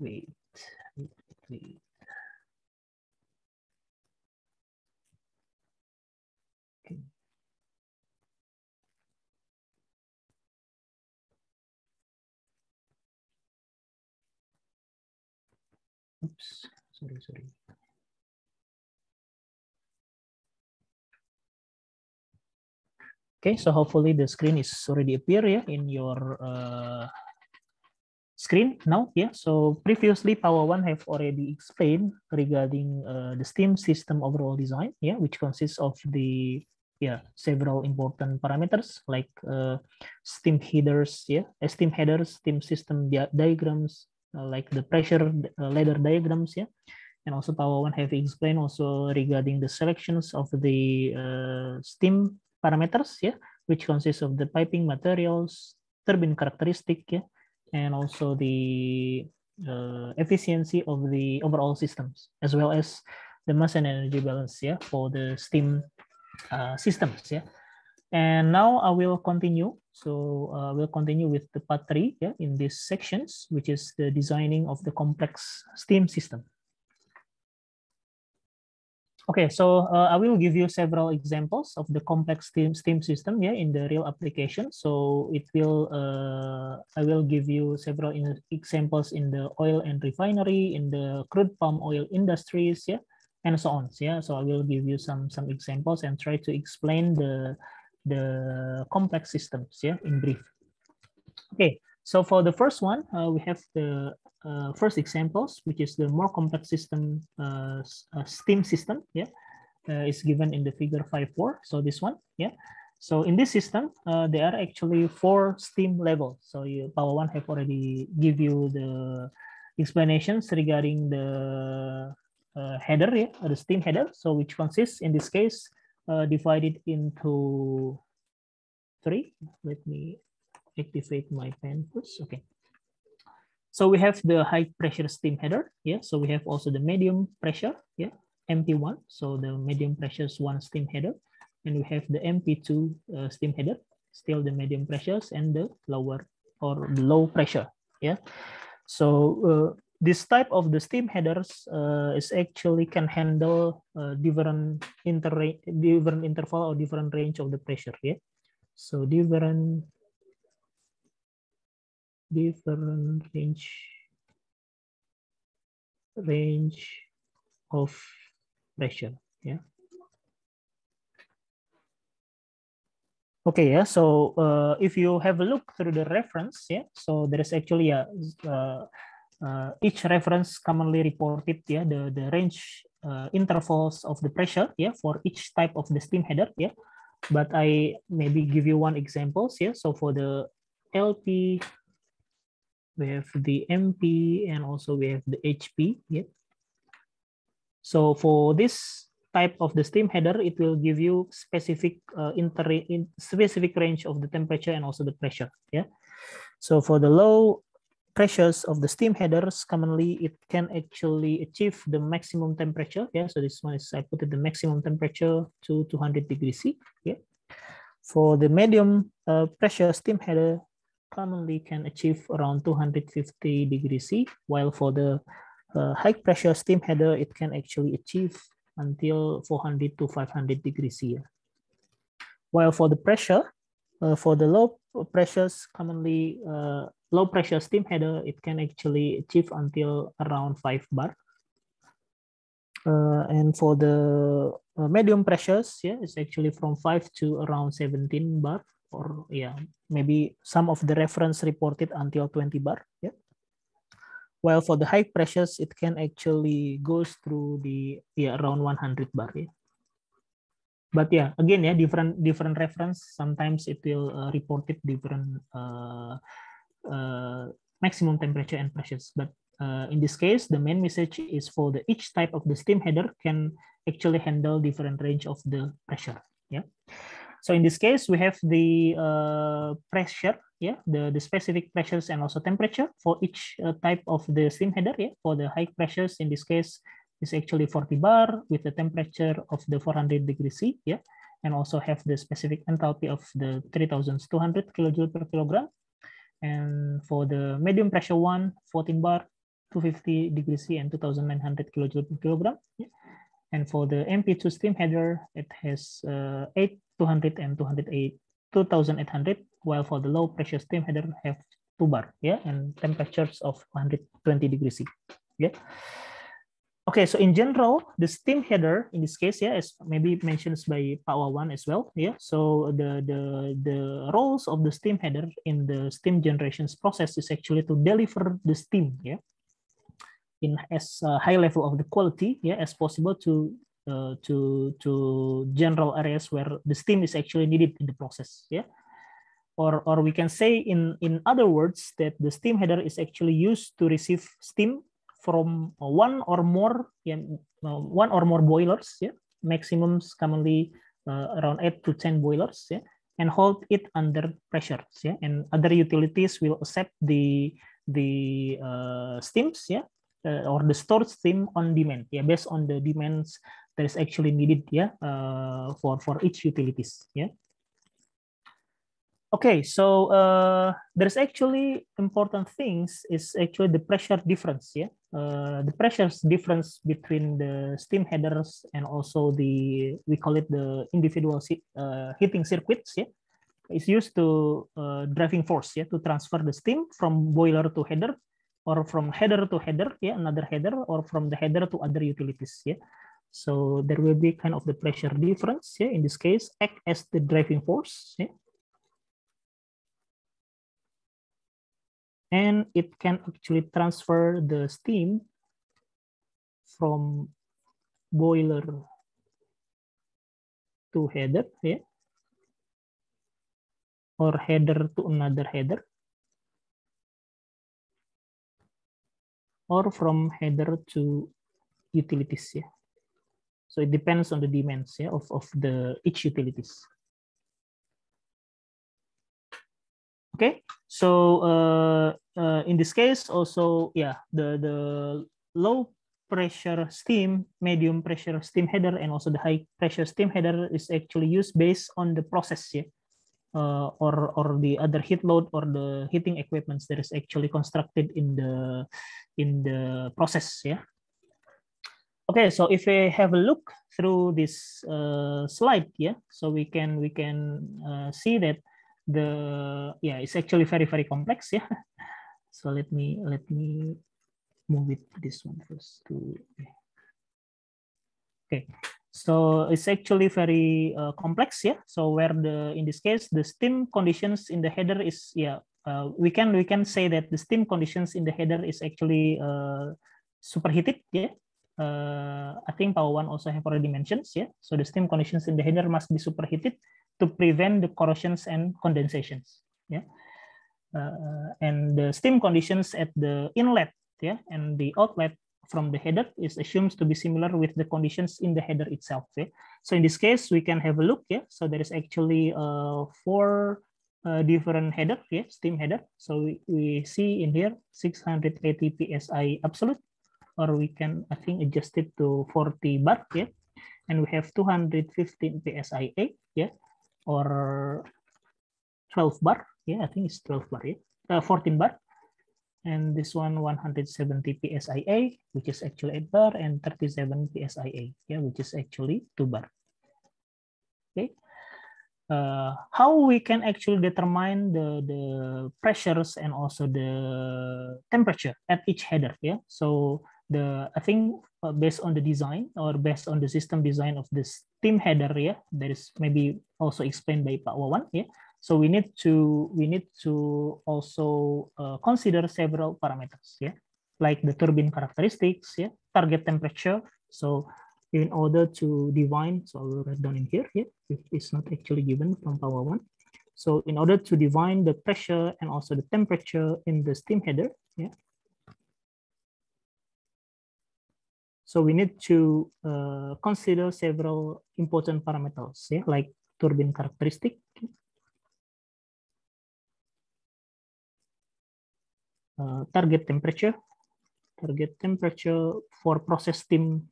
wait. Wait. Okay. Oops, sorry. Okay, so hopefully the screen is already appear in your screen now. So previously Power1 have already explained regarding the STEAM system overall design, which consists of the several important parameters like STEAM headers, STEAM headers, STEAM system diagrams, like the pressure ladder diagrams, and also Power1 have explained also regarding the selections of the STEAM parameters, which consists of the piping materials, turbine characteristic, and also the efficiency of the overall systems, as well as the mass and energy balance, for the STEAM systems, And now I will continue. So we'll continue with the part 3, in these sections, which is the designing of the complex STEAM system. Okay, so I will give you several examples of the complex STEAM system, in the real application. So it will, I will give you several examples in the oil and refinery, in the crude palm oil industries, and so on. So I will give you some examples and try to explain the complex systems, in brief. Okay, so for the first one, we have the first examples, which is the more complex system, STEAM system, is given in the figure 5.4. So this one, So in this system, there are actually 4 STEAM levels. So Power1 have already give you the explanations regarding the header, the STEAM header. So which consists in this case divided into 3. Let me activate my pen first. Okay. So we have the high pressure steam header. So we have also the medium pressure. MP1. So the medium pressure is 1 steam header, and we have the MP2 steam header, still the medium pressures, and the lower or low pressure. So this type of the steam headers is actually can handle different interval or different range of the pressure. So different range of pressure. Okay, so if you have a look through the reference, so there is actually each reference commonly reported, the range intervals of the pressure, for each type of the steam header, but I maybe give you one examples, so for the LP, we have the MP, and also we have the HP. So for this type of the steam header, it will give you specific specific range of the temperature and also the pressure. So for the low pressures of the steam headers, commonly it can actually achieve the maximum temperature. So this one is, I put it the maximum temperature to 200 degrees C. For the medium pressure steam header, commonly can achieve around 250 degrees C, while for the high pressure steam header, it can actually achieve until 400 to 500 degrees C. While for the pressure, for the low pressures, commonly low pressure steam header, it can actually achieve until around 5 bar. And for the medium pressures, it's actually from 5 to around 17 bar, or maybe some of the reference reported until 20 bar. While for the high pressures, it can actually goes through the around 100 bar. But again, different reference. Sometimes it will reported different maximum temperature and pressures. But in this case, the main message is for the each type of the steam header can actually handle different range of the pressure. So in this case, we have the pressure, the specific pressures and also temperature for each type of the steam header. For the high pressures, in this case, is actually 40 bar with the temperature of the 400 degrees C, and also have the specific enthalpy of the 3,200 kilojoule per kilogram. And for the medium pressure one, 14 bar 250 degrees C and 2,900 kilojoule per kilogram. Yeah. And for the MP2 steam header, it has 200 and 2,800, while for the low pressure steam header have 2 bar, yeah, and temperatures of 120 degrees C. Yeah. Okay, so in general, the steam header in this case, yeah, as maybe mentioned by Pak Wawan as well, yeah. So the roles of the steam header in the steam generations process is actually to deliver the steam, yeah, in as high level of the quality, yeah, as possible to general areas where the steam is actually needed in the process, yeah. Or we can say in other words that the steam header is actually used to receive steam from one or more boilers, yeah, maximums commonly around 8 to 10 boilers, yeah, and hold it under pressure, yeah, and other utilities will accept the steams, yeah, or the stored steam on demand, yeah, based on the demands that is actually needed, yeah, for each utilities, yeah. Okay, so there's actually important things is actually the pressure difference, yeah. The pressure difference between the steam headers and also we call it the individual heating circuits, yeah, is used to driving force, yeah, to transfer the steam from boiler to header, or from header to header, yeah, another header, or from the header to other utilities, yeah. So there will be kind of the pressure difference, yeah, in this case act as the driving force, yeah. And it can actually transfer the steam from boiler to header, yeah, or header to another header, or from header to utilities, yeah. So it depends on the demands, yeah, of the each utilities. Okay, so in this case also, yeah, the low pressure steam, medium pressure steam header, and also the high pressure steam header is actually used based on the process, yeah, or the other heat load or the heating equipments that is actually constructed in the process, yeah. Okay, so if we have a look through this slide, yeah, so we can see that it's actually very complex, yeah. So let me move it to this one first. Okay, so it's actually very complex, yeah. So where in this case the steam conditions in the header is, yeah, we can say that the steam conditions in the header is actually superheated, yeah. I think Pak Wawan also have already mentioned, yeah. So the steam conditions in the header must be superheated to prevent the corrosions and condensations, yeah. And the steam conditions at the inlet, yeah, and the outlet from the header is assumed to be similar with the conditions in the header itself, yeah. So in this case, we can have a look, yeah. So there is actually 4 different header, yeah, steam header. So we see in here 680 psi absolute, or we can, I think, adjust it to 40 bar, yeah. And we have 215 psia, yeah, or 12 bar, yeah, I think it's 12 bar, yeah, 14 bar. And this one 170 psia, which is actually 8 bar, and 37 psia, yeah, which is actually 2 bar. Okay. How we can actually determine the pressures and also the temperature at each header, yeah. So I think based on the design or based on the system design of the steam header, yeah, that is maybe also explained by Pak Wawan, yeah. So we need to also consider several parameters, yeah, like the turbine characteristics, yeah, target temperature. So in order to define, so I will write down in here, yeah, if it's not actually given from Pak Wawan. So in order to define the pressure and also the temperature in the steam header, yeah. So we need to consider several important parameters, yeah, like turbine characteristic, target temperature for process steam,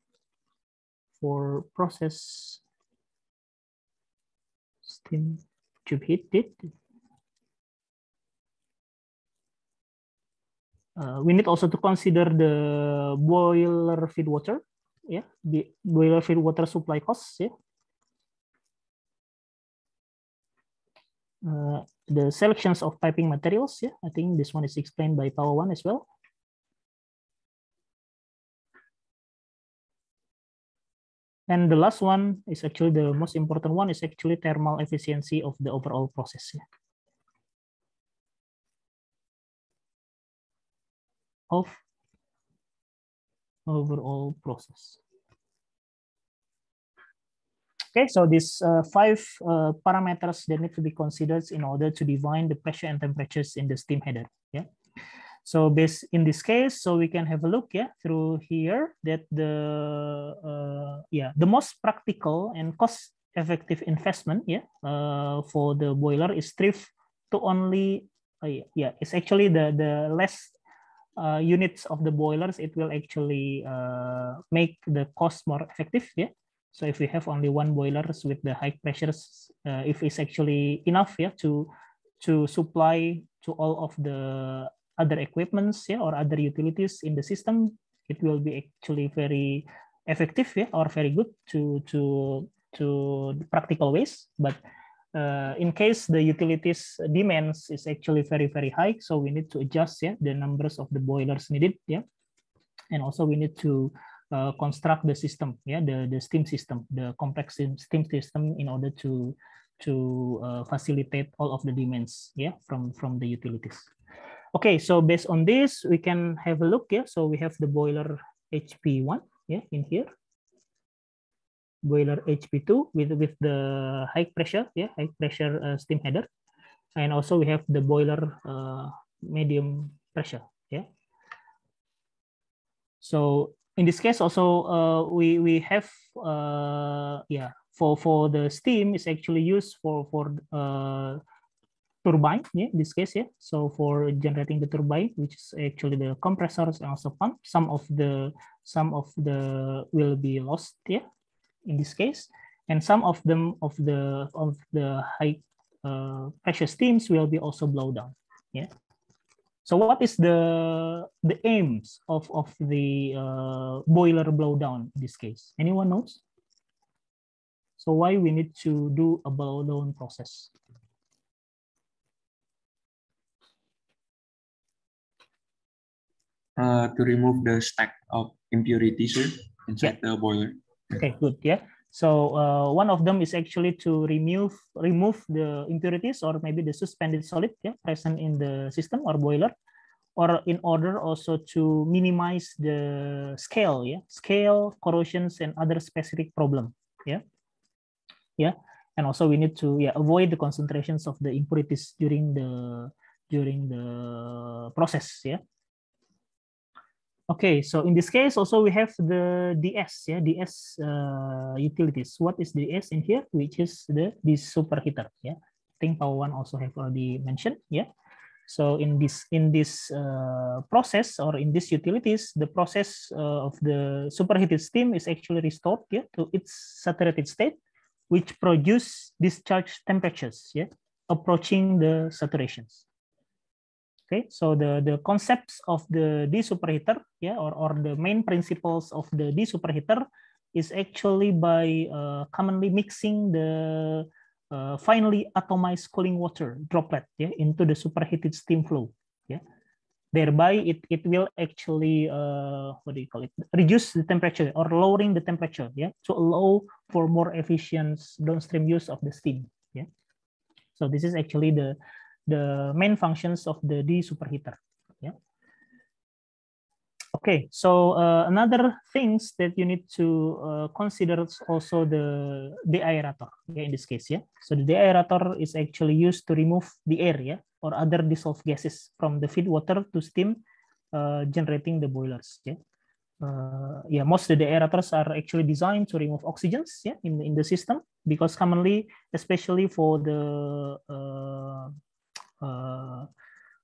steam tube heat, We need also to consider the boiler feed water, yeah, the boiler feed water supply costs, yeah. The selections of piping materials, yeah, I think this one is explained by Power One as well. And the last one is actually the most important one, is actually thermal efficiency of the overall process. Yeah. Of overall process. Okay, so these 5 parameters that need to be considered in order to define the pressure and temperatures in the steam header. Yeah. So based in this case, so we can have a look, yeah, through here that the most practical and cost-effective investment, yeah, for the boiler is thrift to only, it's actually the less units of the boilers, it will actually make the cost more effective, yeah. So if we have only one boilers with the high pressures, if it's actually enough, yeah, to supply to all of the other equipments, yeah, or other utilities in the system, it will be actually very effective, yeah, or very good to practical ways. But in case the utilities demands is actually very high, so we need to adjust, yeah, the numbers of the boilers needed, yeah, and also we need to construct the system, yeah, the steam system, the complex steam system, in order to facilitate all of the demands, yeah, from the utilities. Okay, so based on this, we can have a look, yeah. So we have the boiler HP1, yeah, in here. Boiler HP2 with the high pressure, yeah, high pressure steam header, and also we have the boiler medium pressure, yeah. So in this case also we have yeah, for the steam is actually used for turbine, yeah, in this case, yeah. So for generating the turbine, which is actually the compressors and also pump, some of the will be lost, yeah, in this case, and some of them of the high pressure steams will be also blow down, yeah. So what is the aims of the boiler blow down in this case? Anyone knows? So why we need to do a blow down process? To remove the stack of impurities inside the boiler. Okay, good. Yeah. So one of them is actually to remove the impurities or maybe the suspended solid, yeah, present in the system or boiler, or in order also to minimize the scale, yeah, scale, corrosions, and other specific problem, yeah, yeah. And also we need to avoid the concentrations of the impurities during the process, yeah. Okay, so in this case also we have the DS, yeah, DS utilities. What is DS in here? Which is the superheater, yeah. I think Power One also have already mentioned, yeah. So in this process or in these utilities, the process of the superheated steam is actually restored, yeah, to its saturated state, which produce discharge temperatures, yeah, approaching the saturations. Okay, so the concepts of the desuperheater, yeah, or the main principles of the desuperheater is actually by commonly mixing the finely atomized cooling water droplet, yeah, into the superheated steam flow, yeah. Thereby it will actually what do you call it, reduce the temperature or lowering the temperature, yeah, to allow for more efficient downstream use of the steam, yeah. So this is actually the main functions of the desuperheater, yeah. Okay, so another things that you need to consider is also the deaerator, yeah, in this case, yeah. So the deaerator is actually used to remove the air, yeah, or other dissolved gases from the feed water to steam generating the boilers, yeah. Yeah, most of the aerators are actually designed to remove oxygens, yeah, in the system, because commonly, especially for the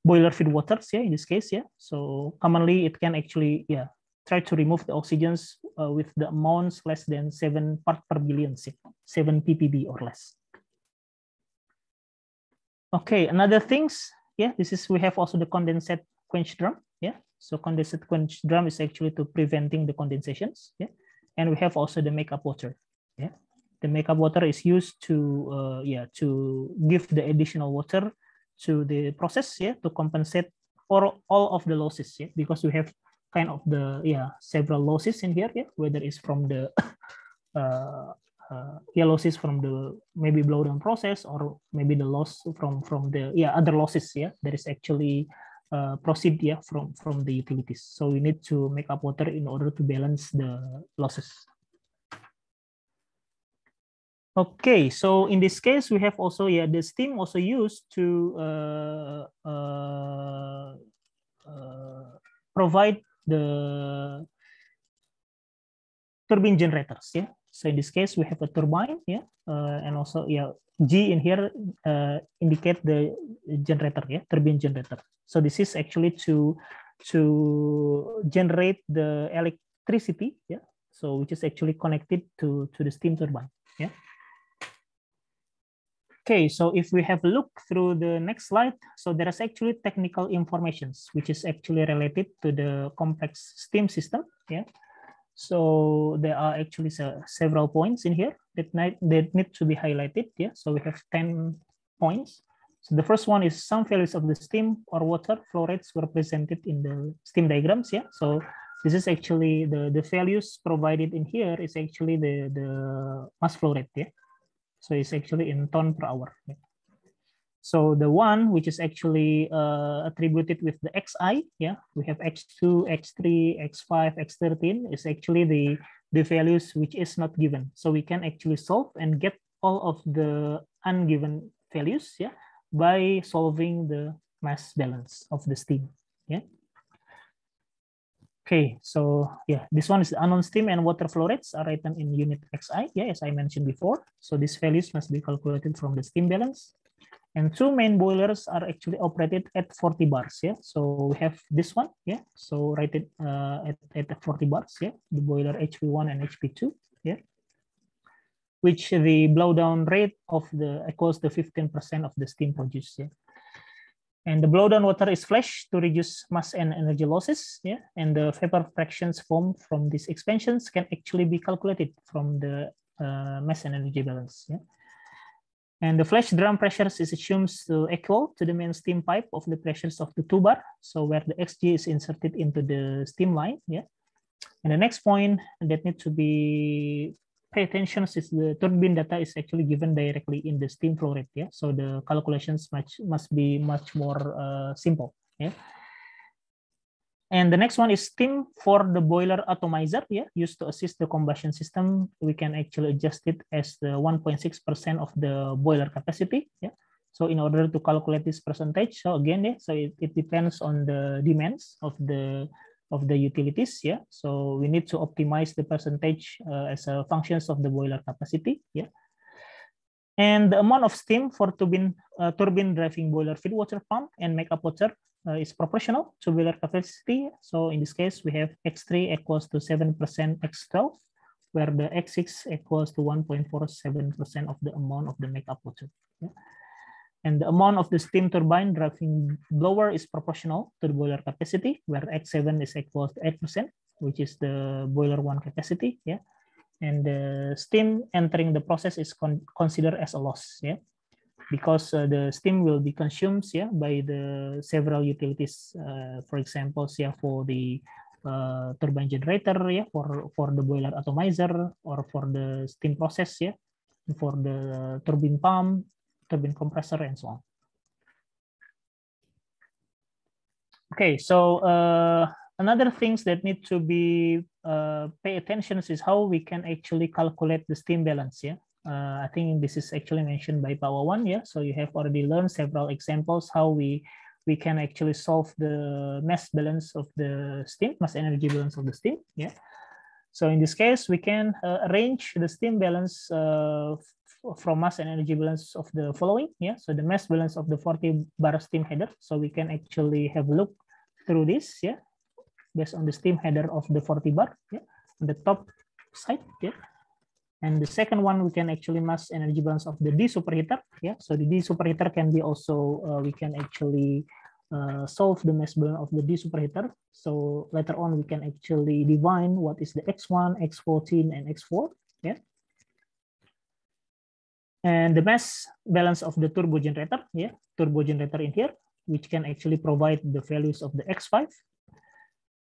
boiler feed waters, yeah, in this case, yeah. So commonly it can actually, yeah, try to remove the oxygens with the amounts less than 7 parts per billion, 7 ppb or less. Okay, another things, yeah, this is, we have also the condensate quench drum, Yeah, so condensate quench drum is actually to preventing the condensations. Yeah, and we have also the makeup water. Yeah, the makeup water is used to to give the additional water to the process. Yeah, to compensate for all of the losses. Yeah, because we have kind of the several losses in here. Yeah, whether it's from the losses from the maybe blowdown process, or maybe the loss from the other losses that is actually proceed from the utilities. So we need to make up water in order to balance the losses. Okay, so in this case we have also the steam also used to provide the turbine generators. Yeah, so in this case we have a turbine. Yeah, and also G in here indicate the generator. Yeah, turbine generator. So this is actually to generate the electricity. Yeah, so which is actually connected to the steam turbine. Yeah. Okay, so if we have a look through the next slide, so there is actually technical informations which is actually related to the complex steam system. Yeah. So there are actually several points in here that need to be highlighted. Yeah, so we have 10 points. So the first one is some values of the steam or water flow rates were presented in the steam diagrams. Yeah, so this is actually the values provided in here is actually the mass flow rate. Yeah, so it's actually in ton per hour. Yeah. So the one which is actually attributed with the xi, we have x2, x3, x5, x13 is actually the values which is not given. So we can actually solve and get all of the ungiven values, by solving the mass balance of the steam. Yeah. Okay, so this one is the unknown steam and water flow rates are written in unit xi, as I mentioned before. So these values must be calculated from the steam balance. And two main boilers are actually operated at 40 bars. Yeah, so we have this one. Yeah, so rated at 40 bars. Yeah, the boiler HP1 and HP2. Yeah, which the blowdown rate of equals to 15% of the steam produced. Yeah, and the blowdown water is flashed to reduce mass and energy losses. Yeah, and the vapor fractions formed from these expansions can actually be calculated from the mass and energy balance. Yeah. And the flash drum pressures is assumed to equal to the main steam pipe of the pressures of the two bar. So where the XG is inserted into the steam line. Yeah. And the next point that needs to be pay attention is the turbine data is actually given directly in the steam flow rate. Yeah. So the calculations must be much more simple. Yeah. And the next one is steam for the boiler atomizer, used to assist the combustion system. We can actually adjust it as the 1.6% of the boiler capacity. Yeah. So in order to calculate this percentage, so again, so it depends on the demands of the utilities. Yeah. So we need to optimize the percentage as a functions of the boiler capacity. Yeah. And the amount of steam for turbine driving boiler feed water pump and makeup water is proportional to boiler capacity. So in this case, we have X3 equals to 7% X12, where the X6 equals to 1.47% of the amount of the makeup water. Yeah. And the amount of the steam turbine driving blower is proportional to the boiler capacity, where X7 is equals to 8%, which is the boiler one capacity. Yeah. And the steam entering the process is considered as a loss. Yeah. Because the steam will be consumed by the several utilities, for example, for the turbine generator, for the boiler atomizer, or for the steam process, for the turbine pump, turbine compressor, and so on. Okay, so another things that need to be pay attention is how we can actually calculate the steam balance. Yeah. I think this is actually mentioned by Pak Wawan. Yeah, so you have already learned several examples how we can actually solve the mass balance of the steam, mass energy balance of the steam. Yeah, so in this case we can arrange the steam balance from mass and energy balance of the following. Yeah, so the mass balance of the 40 bar steam header. So we can actually have a look through this. Yeah, based on the steam header of the 40 bar. Yeah, on the top side. Yeah. And the second one, we can actually mass energy balance of the D superheater. Yeah, so the D superheater can be also we can actually solve the mass balance of the D superheater. So later on, we can actually define what is the X1, X14, and X4. Yeah. And the mass balance of the turbo generator, yeah, turbo generator in here, which can actually provide the values of the X5.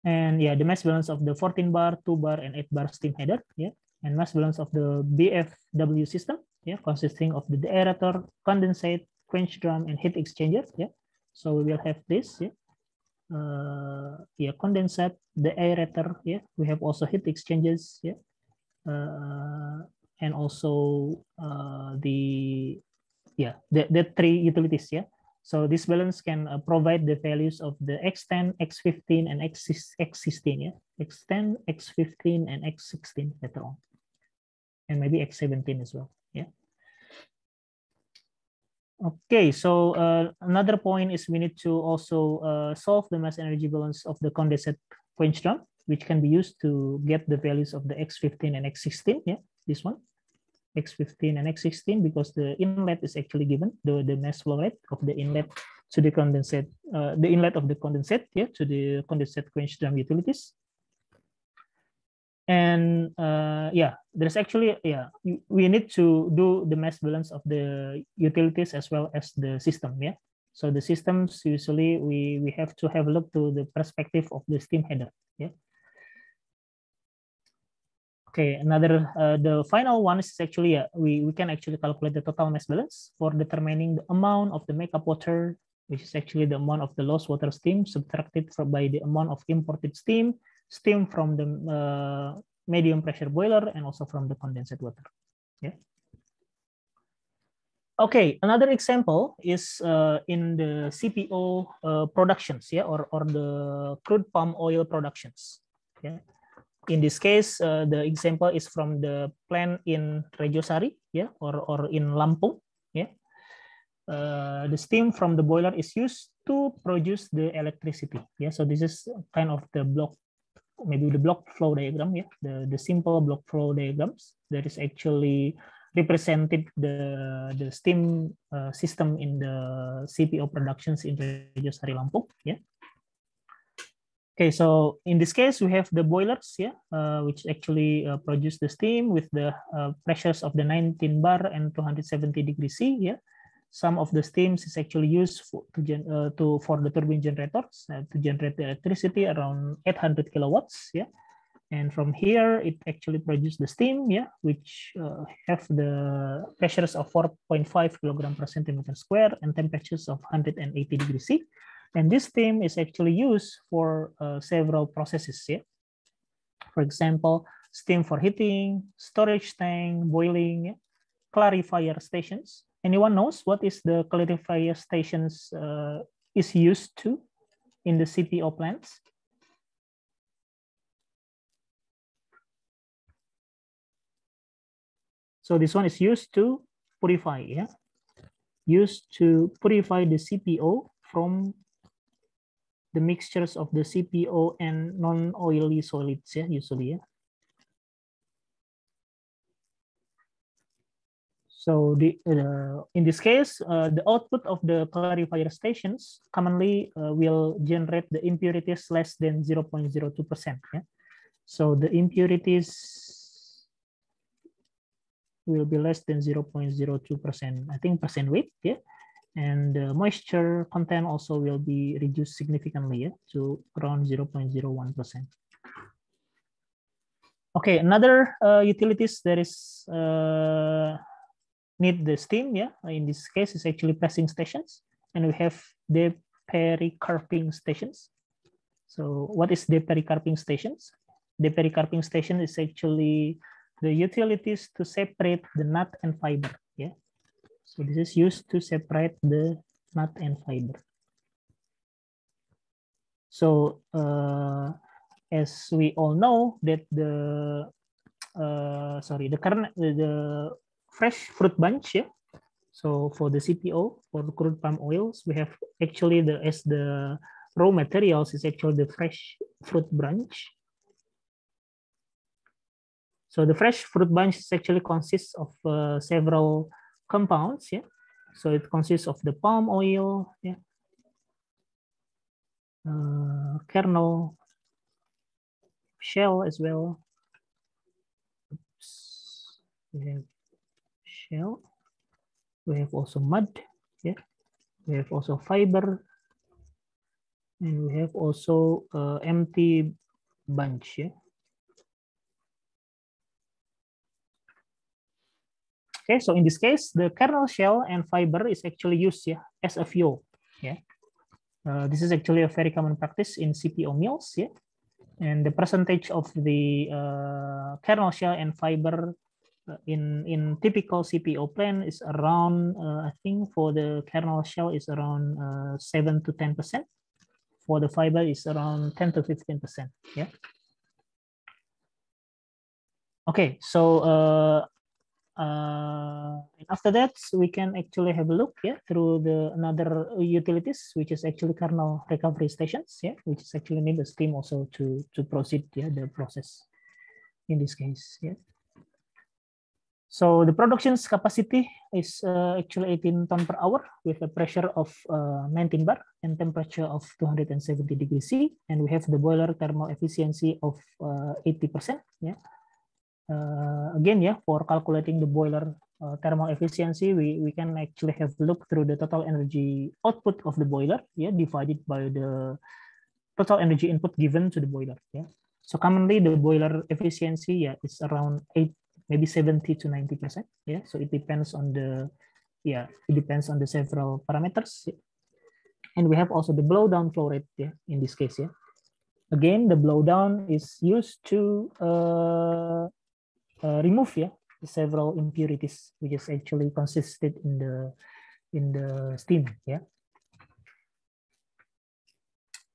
And yeah, the mass balance of the 14 bar, 2 bar, and 8 bar steam header, yeah, and mass balance of the BFW system, yeah, consisting of the aerator, condensate, quench drum, and heat exchanger, yeah. So we will have this, yeah, yeah, condensate, the aerator, yeah. We have also heat exchangers, yeah, and also the three utilities, yeah. So this balance can provide the values of the X10, X15, and X16, yeah. X10, X15, and X16 later on, and maybe X17 as well, yeah. Okay, so another point is we need to also solve the mass energy balance of the condensate quench drum, which can be used to get the values of the X15 and X16, yeah, this one. X15 and X16, because the inlet is actually given, the mass flow rate of the inlet to the condensate, the inlet of the condensate, yeah, to the condensate quench drum utilities. And yeah, there's actually, yeah, we need to do the mass balance of the utilities as well as the system, yeah. So the systems, usually we have to have a look to the perspective of the steam header, yeah. Okay, another, the final one is actually, we can actually calculate the total mass balance for determining the amount of the makeup water, which is actually the amount of the lost water steam subtracted by the amount of imported steam from the medium pressure boiler, and also from the condensate water. Yeah. Okay, another example is in the CPO productions, yeah, or the crude palm oil productions. Yeah. In this case, the example is from the plant in Rejosari, yeah, or in Lampung, yeah. The steam from the boiler is used to produce the electricity, yeah. So this is kind of the block, maybe the block flow diagram, yeah, the simple block flow diagrams that is actually represented the steam system in the CPO productions in Rejosari, Lampung, yeah. Okay, so in this case, we have the boilers, yeah, which actually produce the steam with the pressures of the 19 bar and 270 degrees C, yeah. Some of the steams is actually used for the turbine generators to generate the electricity around 800 kilowatts, yeah. And from here, it actually produces the steam, yeah, which have the pressures of 4.5 kilogram per centimeter square and temperatures of 180 degrees C. And this steam is actually used for several processes, yeah. For example, steam for heating, storage tank, boiling, clarifier stations. Anyone knows what is the clarifier stations is used to in the CPO plants? So this one is used to purify, yeah, used to purify the CPO from the mixtures of the CPO and non-oily solids, yeah, usually, yeah. So in this case, the output of the clarifier stations commonly will generate the impurities less than 0.02%. Yeah? So the impurities will be less than 0.02%, I think, percent weight, yeah. And the moisture content also will be reduced significantly, yeah, to around 0.01%. Okay, another utilities that is need the steam, yeah. In this case, is actually pressing stations, and we have the pericarping stations. So, what is the pericarping stations? The pericarping station is actually the utilities to separate the nut and fiber, yeah. So this is used to separate the nut and fiber. So as we all know that the fresh fruit bunch, yeah. So for the CPO, for the crude palm oils, we have actually the raw materials is actually the fresh fruit bunch. So the fresh fruit bunch actually consists of several compounds, yeah. So it consists of the palm oil, yeah, kernel shell as well. Oops. We have shell. We have also mud. Yeah. We have also fiber. And we have also empty bunch. Yeah. Okay, so in this case, the kernel shell and fiber is actually used as a fuel. Yeah, this is actually a very common practice in CPO mills. Yeah, and the percentage of the kernel shell and fiber in typical CPO plant is around, I think for the kernel shell is around 7 to 10%. For the fiber is around 10 to 15%. Yeah. Okay, so after that, we can actually have a look through the another utilities, which is actually kernel recovery stations, which is actually need a steam also to proceed the process in this case. So the production's capacity is actually 18 ton per hour with a pressure of 19 bar and temperature of 270 degrees C, and we have the boiler thermal efficiency of 80%. Again, for calculating the boiler thermal efficiency, we can actually have a look through the total energy output of the boiler, divided by the total energy input given to the boiler. So commonly the boiler efficiency is around 8, maybe 70 to 90%. So it depends on the several parameters. And we have also the blow down flow rate in this case. Again, the blow down is used to remove several impurities which is actually consisted in the steam.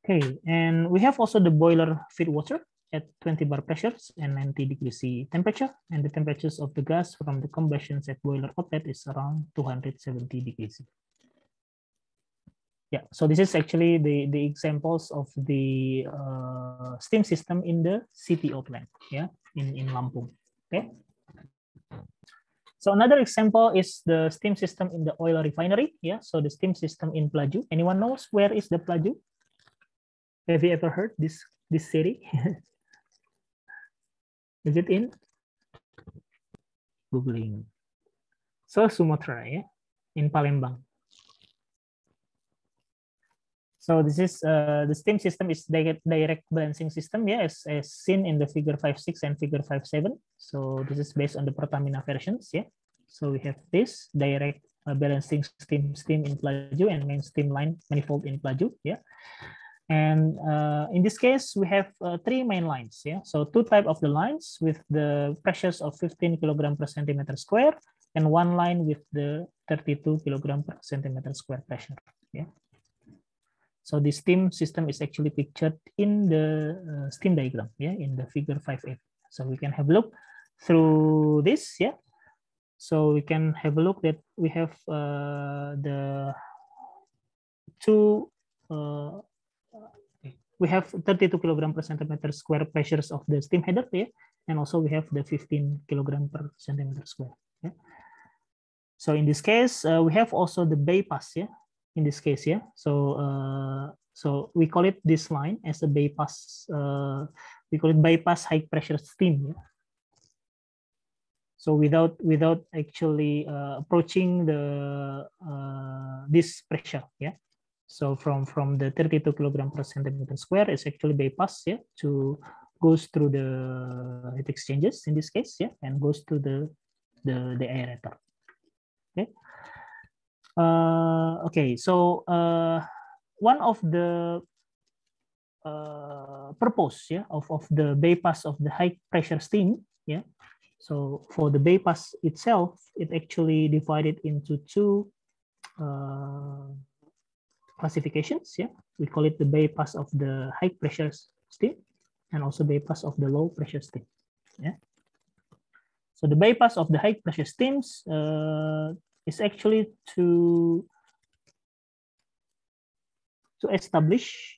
Okay, and we have also the boiler feed water at 20 bar pressures and 90 degrees C temperature, and the temperatures of the gas from the combustion at boiler outlet is around 270 degrees C. So this is actually the examples of the steam system in the CPO plant, in Lampung. Okay. So another example is the steam system in the oil refinery. So the steam system in Pelaju. Anyone knows where is the Pelaju? Have you ever heard this city? Is it in? Googling. So Sumatra, in Palembang. So this is the steam system is direct balancing system, as seen in the figure 5.6 and figure 5.7. So this is based on the Pertamina versions, So we have this direct balancing steam in Pelaju and main steam line manifold in Pelaju, And in this case, we have 3 main lines, So 2 types of the lines with the pressures of 15 kilogram per centimeter square, and 1 line with the 32 kilogram per centimeter square pressure, So the steam system is actually pictured in the steam diagram, in the figure 5.8. So we can have a look through this, So we can have a look that we have the 2. We have 32 kilogram per centimeter square pressures of the steam header, and also we have the 15 kilogram per centimeter square. So in this case, we have also the bypass, in this case, so we call it this line as a bypass. We call it bypass high pressure steam. So without actually approaching the this pressure, So from the 32 kilogram per centimeter square is actually bypass, to goes through the heat exchangers in this case, and goes to the aerator. Okay. Okay, so one of the purpose of the bypass of the high pressure steam, So for the bypass itself, it actually divided into 2 classifications. We call it the bypass of the high pressure steam and also bypass of the low pressure steam. So the bypass of the high pressure steams is actually to establish,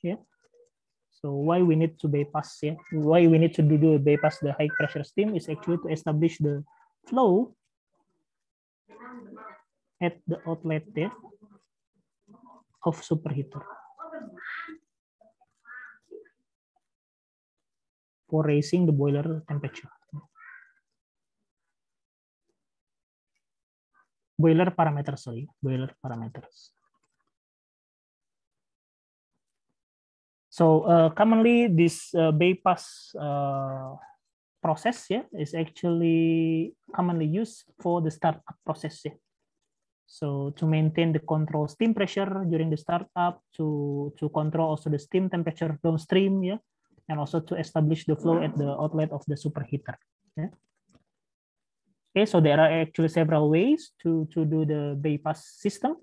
So why we need to bypass, Why we need to do a bypass the high pressure steam is actually to establish the flow at the outlet of superheater. for raising the boiler temperature. Boiler parameters, sorry, boiler parameters. So commonly this bypass process is actually commonly used for the startup process. So to maintain the control steam pressure during the startup, to control also the steam temperature downstream, and also to establish the flow at the outlet of the superheater. Okay, so there are actually several ways to do the bypass system.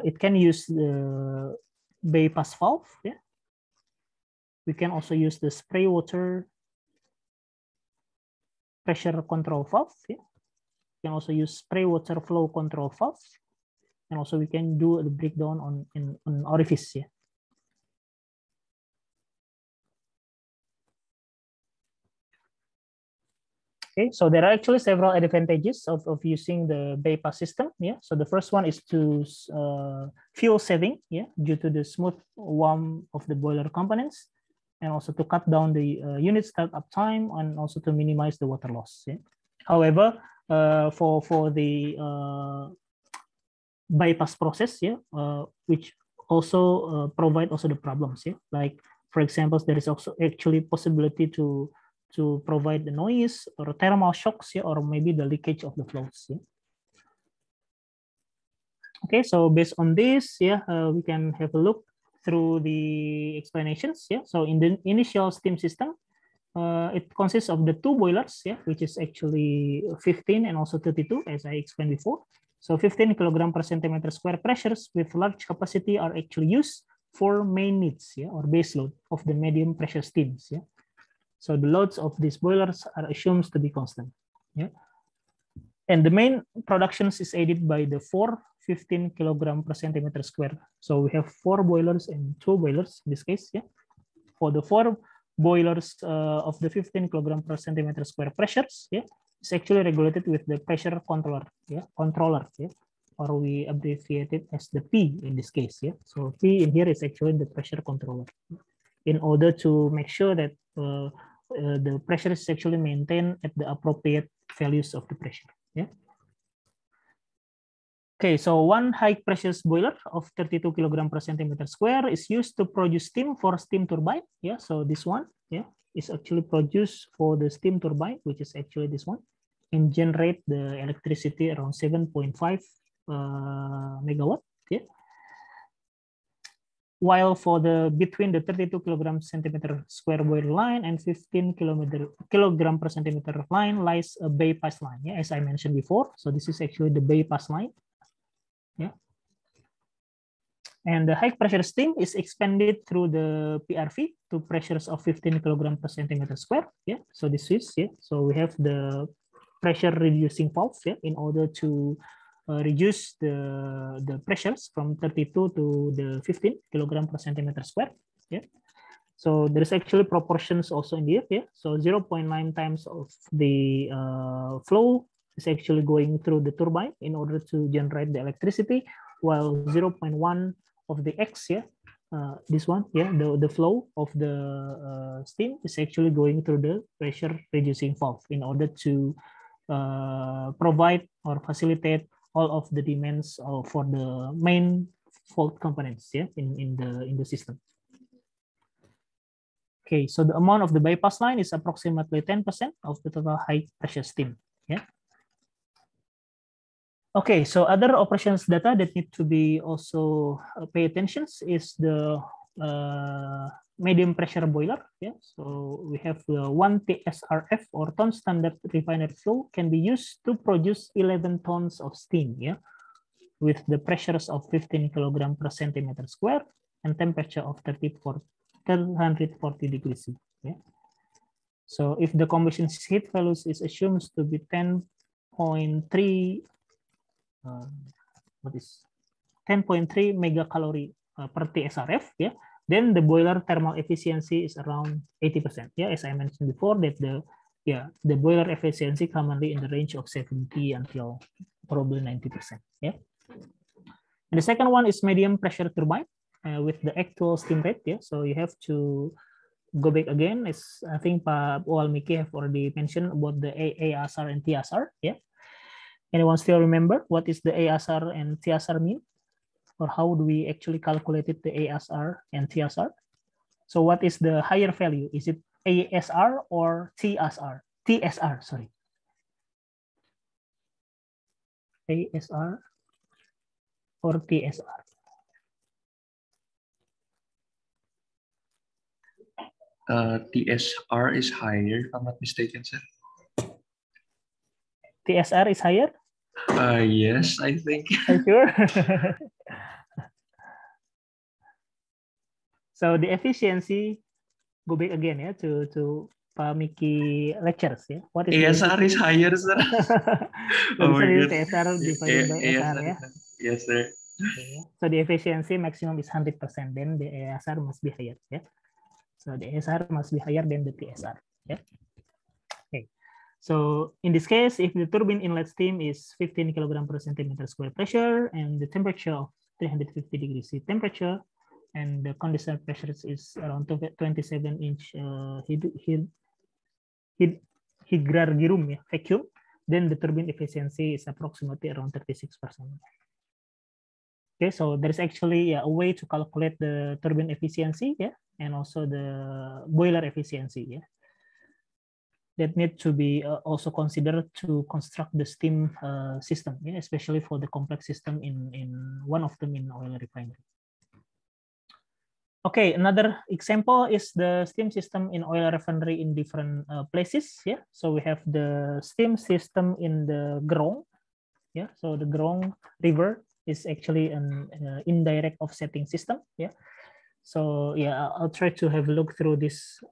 It can use the bypass valve. We can also use the spray water pressure control valve. We can also use spray water flow control valve, and also we can do the breakdown on orifice. Okay, so there are actually several advantages of using the bypass system. So the first one is to fuel saving, due to the smooth warm of the boiler components, and also to cut down the unit startup time, and also to minimize the water loss. However, for the bypass process, which also provide also the problems. Like for example, there is also actually possibility to provide the noise or thermal shocks, or maybe the leakage of the flows. Okay, so based on this, we can have a look through the explanations. So in the initial steam system, it consists of the two boilers, which is actually 15 and also 32, as I explained before. So 15 kilogram per centimeter square pressures with large capacity are actually used for main needs, or base load of the medium pressure steams. So the loads of these boilers are assumed to be constant. And the main productions is aided by the 15 kilogram per centimeter square. So we have 4 boilers and 2 boilers in this case. For the 4 boilers of the 15 kilogram per centimeter square pressures, it's actually regulated with the pressure controller, or we abbreviate it as the P in this case. So P in here is actually the pressure controller, in order to make sure that the pressure is actually maintained at the appropriate values of the pressure. Okay, so one high pressure boiler of 32 kilogram per centimeter square is used to produce steam for steam turbine. So this one, is actually produced for the steam turbine, which is actually this one, and generate the electricity around 7.5 megawatt. While for the between the 32 kilogram centimeter square boiler line and 15 kilogram per centimeter line lies a bypass line, as I mentioned before. So this is actually the bypass line. And the high pressure steam is expanded through the PRV to pressures of 15 kilogram per centimeter square. So this is, so we have the pressure reducing valve, in order to reduce the pressures from 32 to the 15 kilogram per centimeter square. So there is actually proportions also in here. So 0.9 times of the flow is actually going through the turbine in order to generate the electricity, while 0.1 of the X, this one, the flow of the steam is actually going through the pressure reducing valve in order to provide or facilitate all of the demands for the main fault components, in the system. Okay, so the amount of the bypass line is approximately 10% of the total high pressure steam. Okay, so other operations data that need to be also pay attention is the medium pressure boiler. So we have the 1 TSRF or ton standard refinery flow can be used to produce 11 tons of steam, with the pressures of 15 kilogram per centimeter square and temperature of 340 degrees C. So if the combustion heat values is assumed to be 10.3 megacalorie per TSRF, then the boiler thermal efficiency is around 80%. As I mentioned before, that the boiler efficiency commonly in the range of 70 until probably 90%. And the second one is medium pressure turbine with the actual steam rate. So you have to go back again, is I think Pak Walmiki have already mentioned about the ASR and TSR. Yeah. Anyone still remember what is the ASR and TSR mean? Or how do we actually calculate it, the ASR and TSR? So what is the higher value? Is it ASR or TSR? TSR, sorry. ASR or TSR? TSR is higher, if I'm not mistaken, sir. TSR is higher? Yes, I think. Are you sure? So the efficiency, go back again, yeah, to Pak Miki lectures, yeah. What is ASR is higher, sir. So Oh my God. TSR divided by SR, yeah. Yes, sir. Okay. So the efficiency maximum is 100%, then the ASR must be higher, yeah. So the ASR must be higher than the TSR, yeah. Okay. So in this case, if the turbine inlet steam is 15 kilogram per centimeter square pressure and the temperature of 350 degrees C temperature, and the condenser pressure is around 27-inch hydrargyrum, yeah, vacuum, then the turbine efficiency is approximately around 36%. Okay, so there's actually a way to calculate the turbine efficiency, yeah, and also the boiler efficiency, yeah, that need to be also considered to construct the steam system, yeah, especially for the complex system in one of them in oil refinery. Okay, another example is the steam system in oil refinery in different places. Yeah, so we have the steam system in the Grong. Yeah, so the Grong River is actually an indirect offsetting system. Yeah, so yeah, I'll try to have a look through this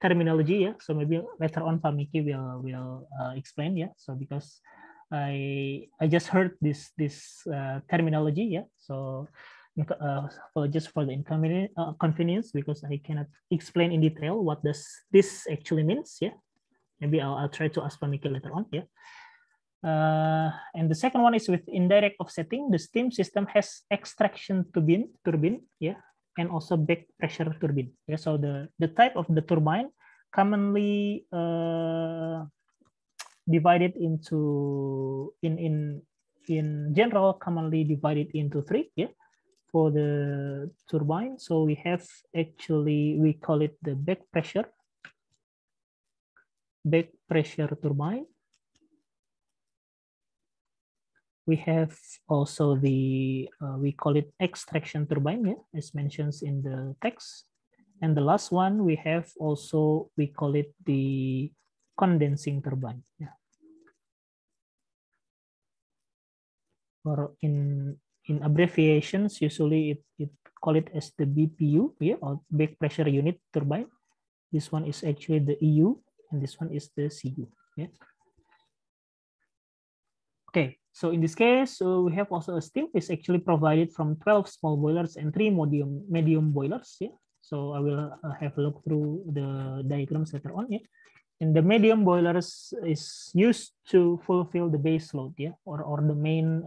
terminology. Yeah, so maybe later on Pak Miki will explain. Yeah, so because I just heard this terminology. Yeah, so. Just for the inconvenience, because I cannot explain in detail what does this actually means. Yeah, maybe I'll try to ask Pak Miki later on. Yeah, and the second one is with indirect offsetting. The steam system has extraction turbine, yeah, and also back pressure turbine. Yeah, so the type of the turbine commonly divided into in general commonly divided into three. Yeah. For the turbine, so we have actually, we call it the back pressure turbine. We have also the we call it extraction turbine, yeah, as mentioned in the text. And the last one we have also, we call it the condensing turbine, yeah. Or in abbreviations, usually it call it as the BPU, yeah, or back pressure unit turbine. This one is actually the EU, and this one is the CU. Yeah. Okay, so in this case, we have also a steam is actually provided from 12 small boilers and 3 medium boilers. Yeah. So I will have a look through the diagrams later on. Yeah. And the medium boilers is used to fulfill the base load, yeah, or the main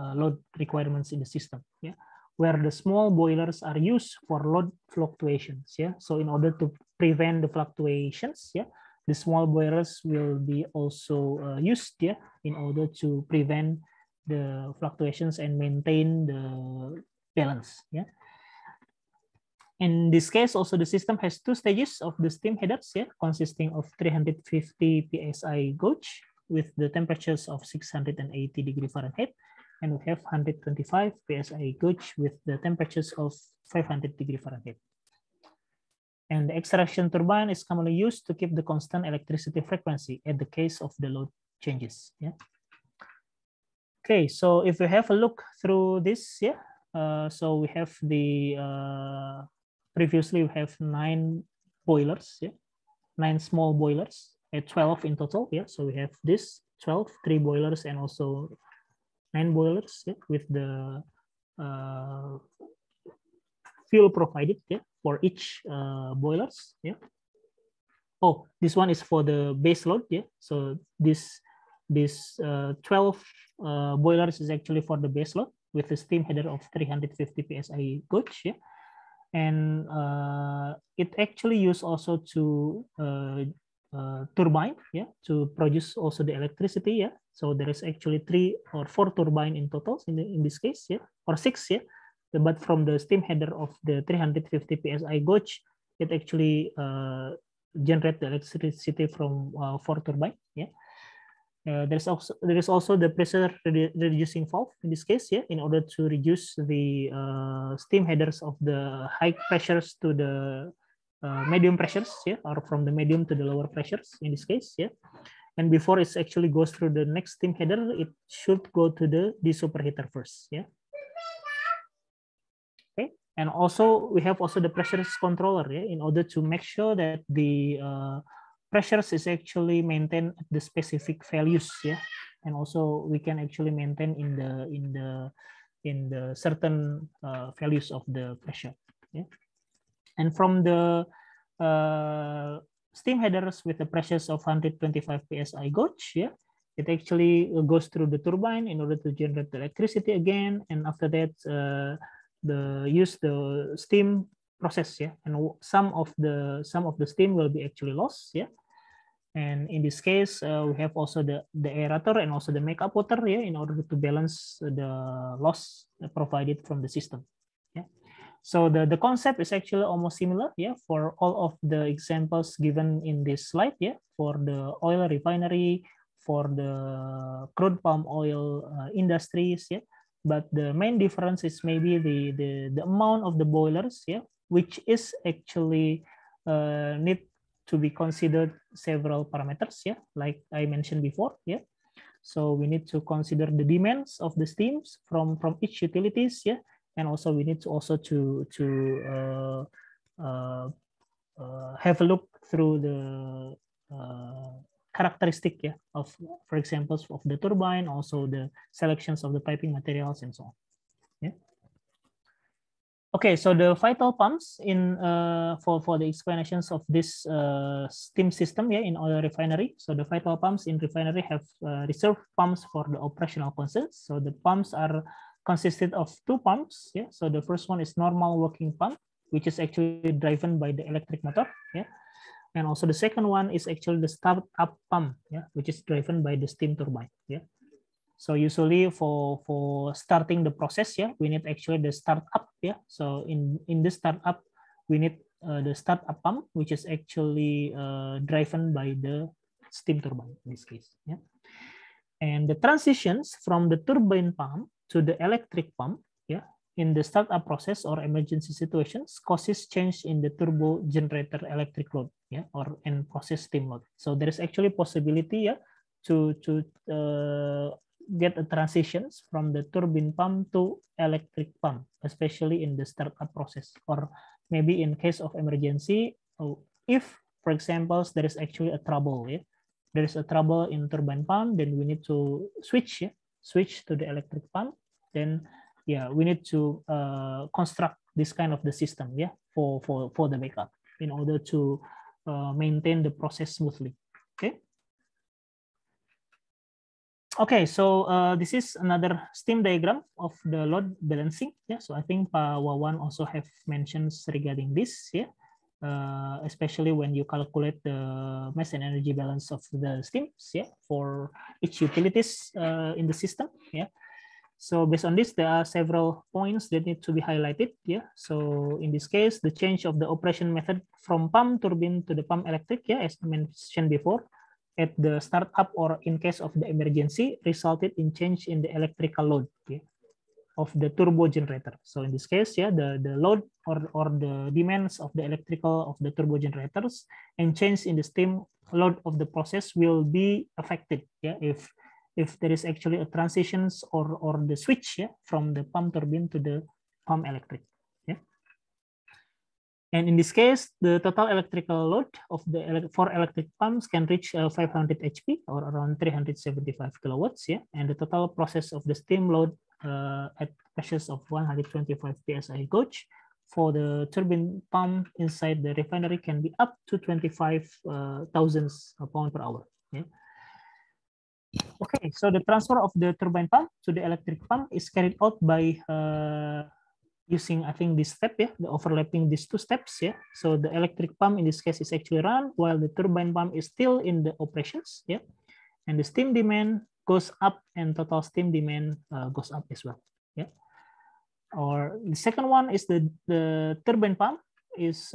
load requirements in the system, yeah. Where the small boilers are used for load fluctuations, yeah. So in order to prevent the fluctuations, yeah, the small boilers will be also used, yeah, in order to prevent the fluctuations and maintain the balance, yeah. In this case, also the system has 2 stages of the steam headers, yeah, consisting of 350 psi gauge with the temperatures of 680 degrees Fahrenheit, and we have 125 psi gauge with the temperatures of 500 degrees Fahrenheit. And the extraction turbine is commonly used to keep the constant electricity frequency at the case of the load changes. Yeah. Okay, so if we have a look through this, yeah, so we have the previously we have 9 boilers, yeah, 9 small boilers, 12 in total, yeah. So we have this 12, 3 boilers, and also 9 boilers, yeah, with the fuel provided, yeah, for each boilers, yeah. Oh, this one is for the base load, yeah. So this 12 boilers is actually for the base load with a steam header of 350 psi gauge, yeah. and it actually used also to turbine, yeah, to produce also the electricity, yeah. So there is actually 3 or 4 turbine in total in this case, yeah, or 6, yeah. But from the steam header of the 350 psi gauge, it actually generate the electricity from 4 turbine, yeah. There is also the pressure reducing valve in this case, yeah, in order to reduce the steam headers of the high pressures to the medium pressures, yeah, or from the medium to the lower pressures in this case, yeah. And before it actually goes through the next steam header, it should go to the superheater first, yeah. Okay, and also we have also the pressure controller, yeah, in order to make sure that the pressures is actually maintained at the specific values, yeah, and also we can actually maintain in the certain values of the pressure, yeah. And from the steam headers with the pressures of 125 psi gauge, yeah, it actually goes through the turbine in order to generate the electricity again, and after that use the steam process, yeah, and some of the steam will be actually lost, yeah. And in this case, we have also the aerator and also the makeup water, yeah, in order to balance the loss provided from the system. Yeah. So the concept is actually almost similar, yeah, for all of the examples given in this slide, yeah, for the oil refinery, for the crude palm oil industries, yeah. But the main difference is maybe the amount of the boilers, yeah, which is actually need to be considered several parameters, yeah, like I mentioned before, yeah. So we need to consider the demands of the steams from each utilities, yeah, and also we need to also to have a look through the characteristic, yeah, of, for example, of the turbine, also the selections of the piping materials and so on. Yeah. Okay, so the vital pumps in for the explanations of this steam system, yeah, in oil refinery. So the vital pumps in refinery have reserve pumps for the operational concerns. So the pumps are consisted of 2 pumps, yeah. So the first one is normal working pump, which is actually driven by the electric motor, yeah. And also the second one is actually the start-up pump, yeah, which is driven by the steam turbine, yeah. So usually for starting the process, yeah, we need actually the startup, yeah. So in the startup, we need the startup pump, which is actually driven by the steam turbine in this case, yeah. And the transitions from the turbine pump to the electric pump, yeah, in the startup process or emergency situations causes change in the turbo generator electric load, yeah, or in process steam load. So there is actually possibility, yeah, to get a transitions from the turbine pump to electric pump, especially in the startup process, or maybe in case of emergency, if, for example, there is actually a trouble, yeah, there is a trouble in turbine pump, then we need to switch, yeah, switch to the electric pump. Then, yeah, we need to construct this kind of the system, yeah, for the backup in order to maintain the process smoothly. Okay. Okay, so this is another steam diagram of the load balancing. Yeah, so I think Pak Wawan also have mentions regarding this. Yeah, especially when you calculate the mass and energy balance of the steams. Yeah, for each utilities in the system. Yeah. So based on this, there are several points that need to be highlighted. Yeah. So in this case, the change of the operation method from pump turbine to the pump electric, yeah, as I mentioned before, at the startup or in case of the emergency, resulted in change in the electrical load, yeah, of the turbo generator. So in this case, yeah, the load or the demands of the electrical of the turbo generators and change in the steam load of the process will be affected, yeah, if there is actually a transitions or the switch, yeah, from the pump turbine to the pump electric. Yeah. And in this case, the total electrical load of the 4 electric pumps can reach 500 HP or around 375 kilowatts. Yeah, and the total process of the steam load at pressures of 125 psi gauge for the turbine pump inside the refinery can be up to 25,000 pound per hour. Yeah. Okay, so the transfer of the turbine pump to the electric pump is carried out by using, I think, this step, yeah, the overlapping these two steps, yeah. So the electric pump in this case is actually run while the turbine pump is still in the operations, yeah. And the steam demand goes up and total steam demand goes up as well, yeah. Or the second one is the turbine pump is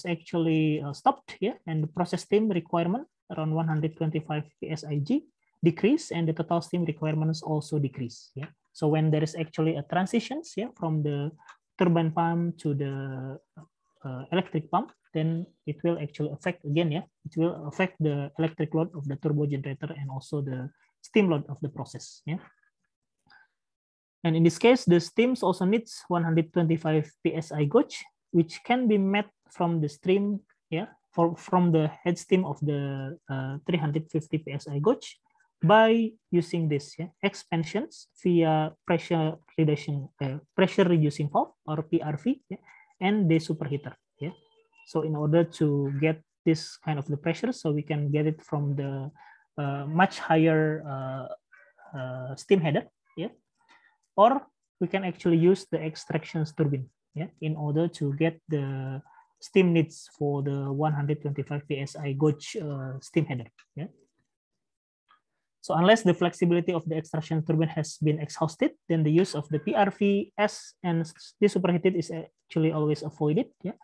actually stopped, yeah, and the process steam requirement around 125 psig decrease, and the total steam requirements also decrease, yeah. So when there is actually a transitions, yeah, from the turbine pump to the electric pump, then it will actually affect again, yeah, it will affect the electric load of the turbo generator and also the steam load of the process, yeah. And in this case, the steams also needs 125 psi gauge, which can be met from the stream, yeah, from the head steam of the 350 psi gauge by using this, yeah, expansions via pressure reducing valve or PRV, yeah, and the superheater, yeah. So in order to get this kind of the pressure, so we can get it from the much higher steam header, yeah. Or we can actually use the extraction turbine, yeah, in order to get the steam needs for the 125 psi gauge steam header, yeah. So unless the flexibility of the extraction turbine has been exhausted, then the use of the PRV-S and the superheated is actually always avoided, yeah.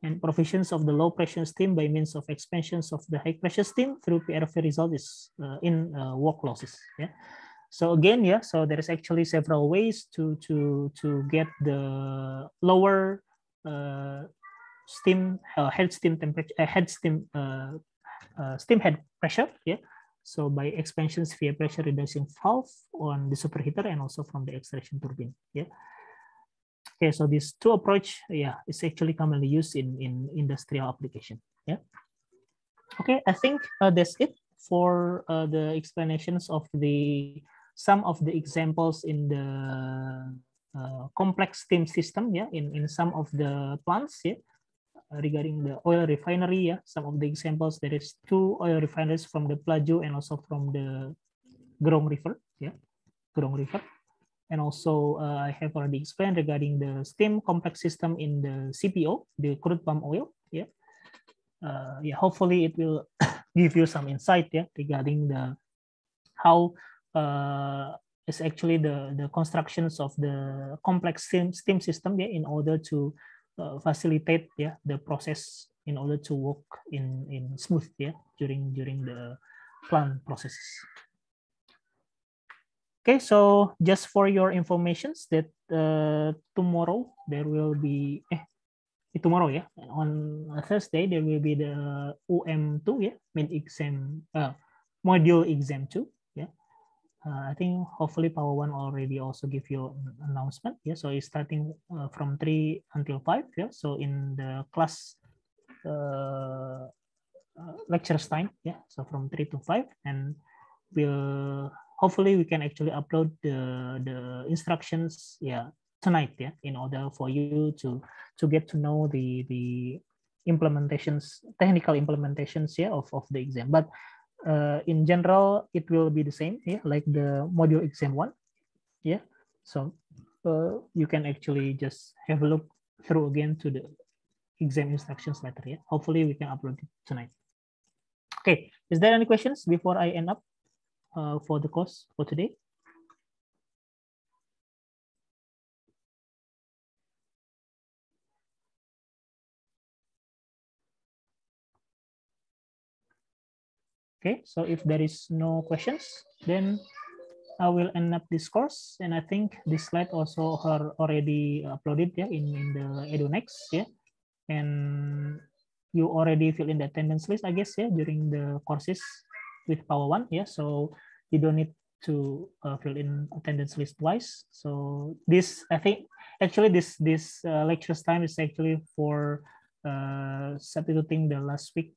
And provisions of the low pressure steam by means of expansions of the high pressure steam through PRV result is in work losses, yeah. So again, yeah, so there is actually several ways to get the lower steam head steam temperature, steam head pressure, yeah. So by expansions via pressure reducing valve on the superheater and also from the extraction turbine, yeah. Okay, so these two approach, yeah, is actually commonly used in industrial application, yeah. Okay, I think that's it for the explanations of some of the examples in the complex steam system, yeah, in some of the plants, yeah. Regarding the oil refinery, yeah, some of the examples, there is 2 oil refineries from the Plajo and also from the Grong River, yeah, Grong River. And also I have already explained regarding the steam complex system in the CPO, the crude palm oil, yeah. Yeah, hopefully it will give you some insight, yeah, regarding the how is actually the constructions of the complex steam system, yeah, in order to facilitate, yeah, the process in order to work in smooth, yeah, during the plant processes. Okay, so just for your informations that tomorrow there will be tomorrow, yeah, on Thursday there will be the UM2, yeah, mid exam module exam 2, yeah. I think hopefully Power One already also give you an announcement, yeah. So it's starting from 3 until 5, yeah. So in the class lectures time, yeah. So from 3 to 5, and we'll hopefully we can actually upload the instructions, yeah, tonight, yeah, in order for you to get to know the implementations, technical implementations, yeah, of the exam. But in general, it will be the same, yeah, like the module exam 1, yeah. So you can actually just have a look through again to the exam instructions later, yeah. Hopefully we can upload it tonight. Okay, is there any questions before I end up for the course for today? Okay, so if there is no questions, then I will end up this course. And I think this slide also are already uploaded, yeah, in the EduNext, yeah. And you already fill in the attendance list, I guess, yeah, during the courses with Power One, yeah. So you don't need to fill in attendance list twice. So this, I think, actually this lectures time is actually for substituting the last week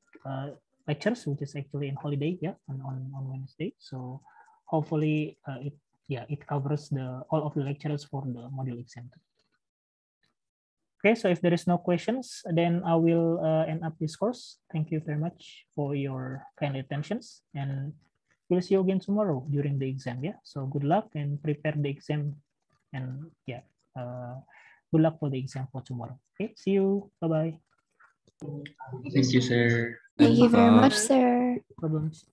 lectures, which is actually in holiday, yeah, on Wednesday. So hopefully it covers all of the lectures for the module exam. Okay, so if there is no questions, then I will end up this course. Thank you very much for your kind attentions, and we'll see you again tomorrow during the exam. Yeah, so good luck and prepare the exam, and yeah, good luck for the exam for tomorrow. Okay, see you. Bye-bye. Thank you, sir. Thank you very much, Bye. sir. Problems.